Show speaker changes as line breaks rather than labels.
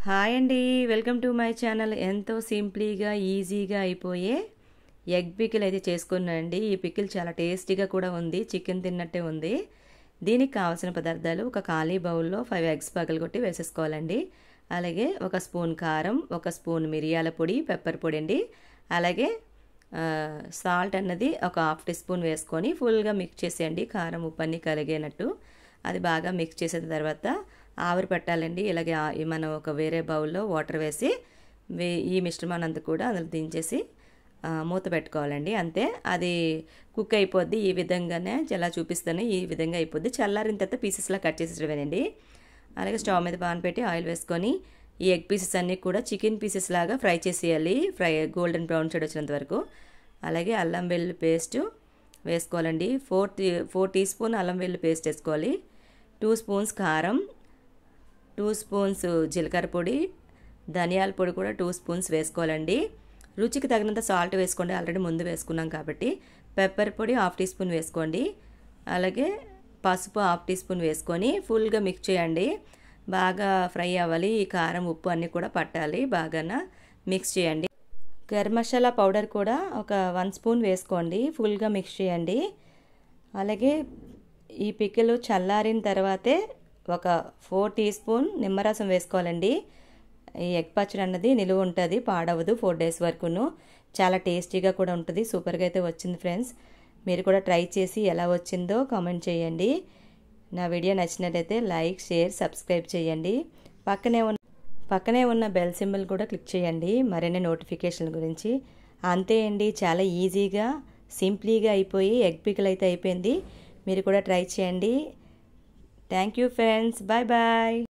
Hi అండి, welcome to my channel. ఎంతో సింప్లీగా ఈజీగా అయిపోయే ఎగ్ పికిల్ అయితే చేసుకున్నానండి. ఈ పికిల్ చాలా టేస్టీగా కూడా ఉంది, చికెన్ తిన్నట్టే ఉంది. దీనికి కావాల్సిన పదార్థాలు: ఒక ఖాళీ బౌల్లో 5 ఎగ్స్ పగలగొట్టి వేసేసుకోవాలండి. అలాగే ఒక స్పూన్ కారం, ఒక స్పూన్ మిరియాల పొడి, పెప్పర్ పొడి అండి. అలాగే సాల్ట్ అన్నది ఒక హాఫ్ టీ స్పూన్ వేసుకొని ఫుల్గా మిక్స్ చేసేయండి. కారం ఉప్పు అన్నీ కలిగేనట్టు అది బాగా మిక్స్ చేసిన తర్వాత ఆవిరి పెట్టాలండి. ఇలాగే మనం ఒక వేరే బౌల్లో వాటర్ వేసి ఈ మిశ్రమాన్ని అంతా కూడా అందులో దించేసి మూత పెట్టుకోవాలండి. అంతే, అది కుక్ అయిపోద్ది. ఈ విధంగానే ఎలా చూపిస్తాను ఈ విధంగా అయిపోద్ది. చల్లారిన తర్వాత పీసెస్లా కట్ చేసేవేనండి. అలాగే స్టవ్ మీద పాన్ పెట్టి ఆయిల్ వేసుకొని ఈ ఎగ్ పీసెస్ అన్నీ కూడా చికెన్ పీసెస్ లాగా ఫ్రై చేసేయాలి, గోల్డెన్ బ్రౌన్ షేడ్ వచ్చినంత వరకు. అలాగే అల్లం వెల్లుల్లి పేస్ట్ వేసుకోవాలండి. 4 టీ స్పూన్ అల్లం వెల్లుల్లి పేస్ట్ వేసుకోవాలి. 2 స్పూన్స్ కారం, 2 స్పూన్స్ జీలకర్ర పొడి, ధనియాల పొడి కూడా 2 స్పూన్స్ వేసుకోవాలండి. రుచికి తగినంత సాల్ట్ వేసుకోండి, ఆల్రెడీ ముందు వేసుకున్నాం కాబట్టి. పెప్పర్ పొడి హాఫ్ టీ స్పూన్ వేసుకోండి. అలాగే పసుపు హాఫ్ టీ స్పూన్ వేసుకొని ఫుల్గా మిక్స్ చేయండి. బాగా ఫ్రై అవ్వాలి. ఈ కారం ఉప్పు అన్నీ కూడా పట్టాలి, బాగా మిక్స్ చేయండి. గరం మసాలా పౌడర్ కూడా ఒక 1 స్పూన్ వేసుకోండి. ఫుల్గా మిక్స్ చేయండి. అలాగే ఈ పికిల్ చల్లారిన తర్వాతే ఒక 4 టీ స్పూన్ నిమ్మరసం వేసుకోవాలండి. ఈ ఎగ్ పచ్చడి అన్నది నిలువ ఉంటుంది, పాడవదు 4 డేస్ వరకును. చాలా టేస్టీగా కూడా ఉంటుంది. సూపర్గా అయితే వచ్చింది ఫ్రెండ్స్. మీరు కూడా ట్రై చేసి ఎలా వచ్చిందో కామెంట్ చేయండి. నా వీడియో నచ్చినట్లయితే లైక్, షేర్, సబ్స్క్రైబ్ చేయండి. పక్కనే ఉన్న బెల్ సింబల్ కూడా క్లిక్ చేయండి మరిన్ని నోటిఫికేషన్ గురించి. అంతే అండి, చాలా ఈజీగా సింప్లీగా అయిపోయి ఎగ్ పికిల్ అయితే అయిపోయింది. మీరు కూడా ట్రై చేయండి. Thank you friends. Bye bye.